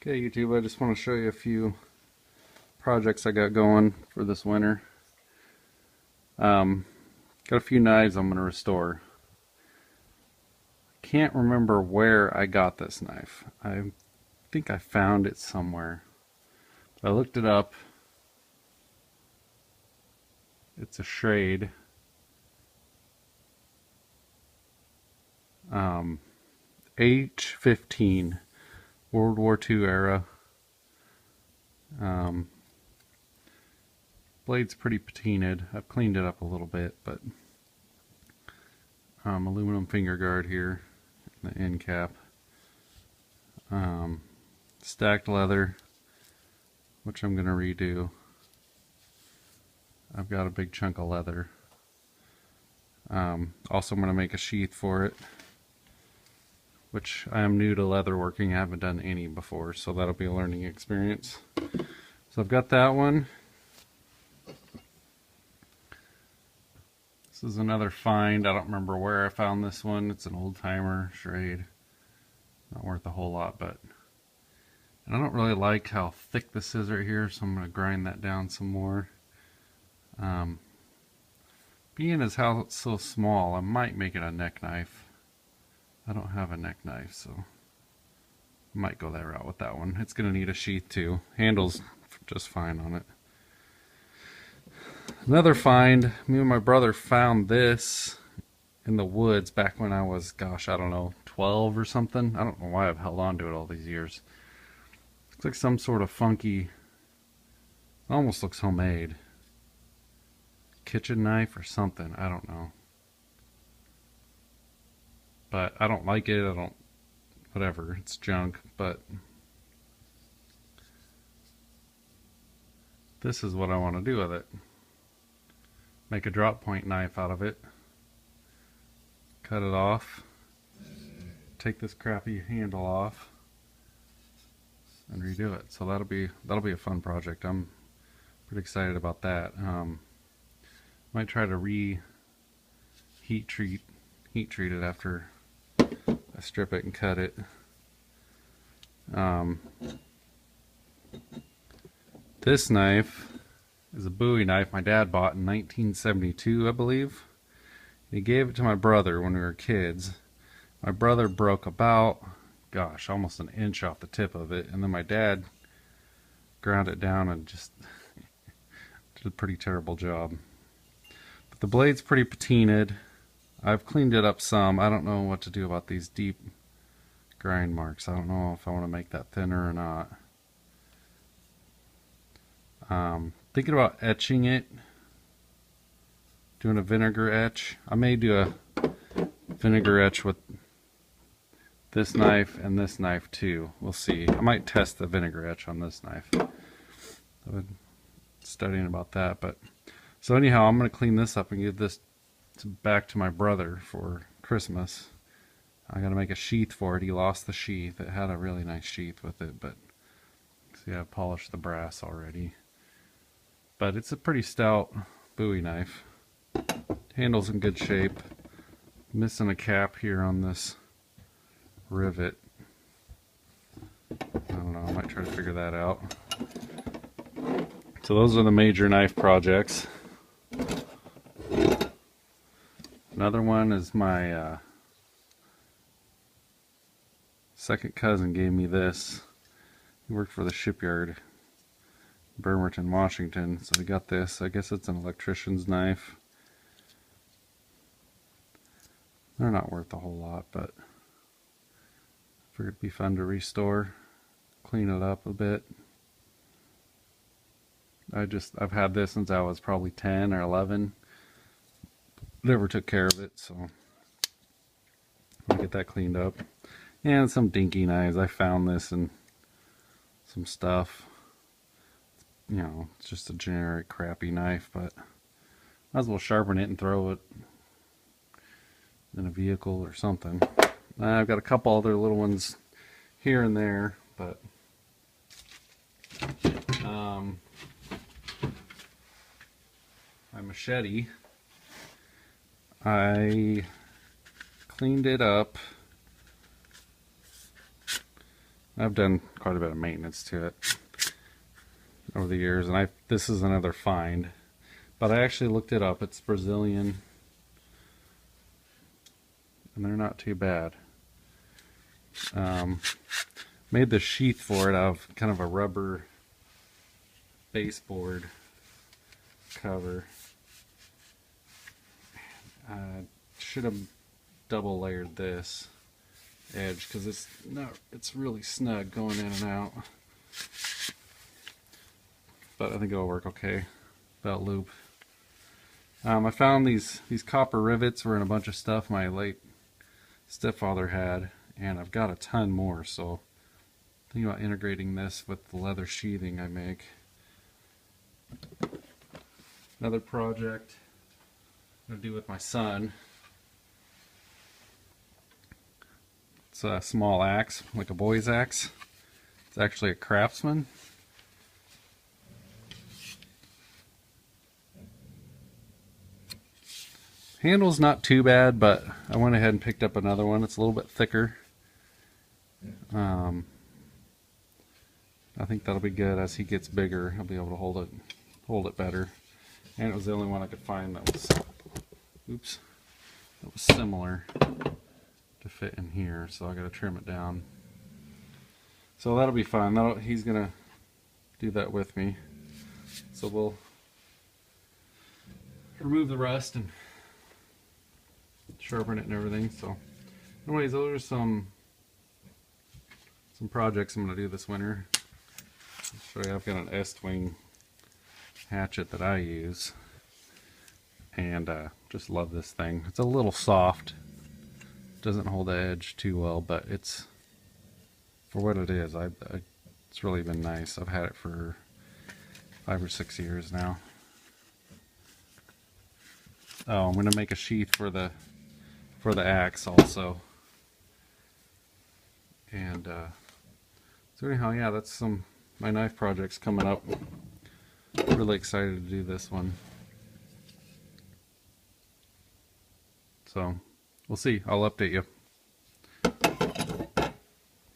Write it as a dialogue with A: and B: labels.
A: Okay, YouTube, I just want to show you a few projects I got going for this winter. Got a few knives I'm going to restore. Can't remember where I got this knife. I think I found it somewhere. I looked it up. It's a Schrade. H15, World War II era. Blade's pretty patinaed. I've cleaned it up a little bit, but aluminum finger guard here, the end cap. Stacked leather, which I'm going to redo. I've got a big chunk of leather. Also, I'm going to make a sheath for it, which I am new to leather working. I haven't done any before, so that'll be a learning experience. So I've got that one. This is another find. I don't remember where I found this one. It's an old timer Schrade. Not worth a whole lot, but and I don't really like how thick this is right here, so I'm going to grind that down some more. Being as how it's so small, I might make it a neck knife. I don't have a neck knife, so I might go that route with that one. It's going to need a sheath too. Handle's just fine on it. Another find, me and my brother found this in the woods back when I was, gosh, I don't know, 12 or something. I don't know why I've held on to it all these years. Looks like some sort of funky, almost looks homemade, kitchen knife or something. I don't know. But I don't like it. I don't, whatever, it's junk. But this is what I want to do with it. Make a drop point knife out of it. Cut it off. Take this crappy handle off and redo it. So that'll be a fun project. I'm pretty excited about that. Might try to heat treat it after I strip it and cut it. This knife is a Bowie knife my dad bought in 1972, I believe. He gave it to my brother when we were kids. My brother broke about, gosh, almost an inch off the tip of it, and then my dad ground it down and just did a pretty terrible job. But the blade's pretty patinaed. I've cleaned it up some. I don't know what to do about these deep grind marks. I don't know if I want to make that thinner or not. Thinking about etching it, doing a vinegar etch. I may do a vinegar etch with this knife and this knife too. We'll see. I might test the vinegar etch on this knife. I've been studying about that. But so anyhow, I'm going to clean this up and give this back to my brother for Christmas. I got to make a sheath for it. He lost the sheath. It had a really nice sheath with it, but see, I've polished the brass already. But it's a pretty stout Bowie knife. Handle's in good shape. Missing a cap here on this rivet. I don't know, I might try to figure that out. So those are the major knife projects. Another one is my second cousin gave me this. He worked for the shipyard in Bremerton, Washington, so we got this. I guess it's an electrician's knife. They're not worth a whole lot, but I figured it'd be fun to restore, clean it up a bit. I've had this since I was probably 10 or 11. Never took care of it, so I'll get that cleaned up. And some dinky knives. I found this and some stuff. You know, it's just a generic crappy knife, but might as well sharpen it and throw it in a vehicle or something. I've got a couple other little ones here and there, but my machete, I cleaned it up. I've done quite a bit of maintenance to it over the years, and this is another find, but I actually looked it up. It's Brazilian, and they're not too bad. Made the sheath for it out of kind of a rubber baseboard cover. Should have double layered this edge because it's really snug going in and out, but I think it'll work okay. Belt loop. I found these copper rivets were in a bunch of stuff my late stepfather had, and I've got a ton more, so thinking about integrating this with the leather sheathing I make. Another project I'm going to do with my son. It's a small axe, like a boy's axe. It's actually a Craftsman. Handle's not too bad, but I went ahead and picked up another one. It's a little bit thicker. I think that'll be good. As he gets bigger, he'll be able to hold it better. And it was the only one I could find that was similar to fit in here, so I got to trim it down. So that'll be fun. He's gonna do that with me. So we'll remove the rust and sharpen it and everything. So anyways, those are some projects I'm going to do this winter. I'll show you, I've got an Estwing hatchet that I use, and just love this thing. It's a little soft, doesn't hold the edge too well, but it's, for what it is, it's really been nice. I've had it for 5 or 6 years now. Oh, I'm going to make a sheath for the axe also. And so anyhow, yeah, that's some my knife projects coming up. Really excited to do this one. So we'll see. I'll update you.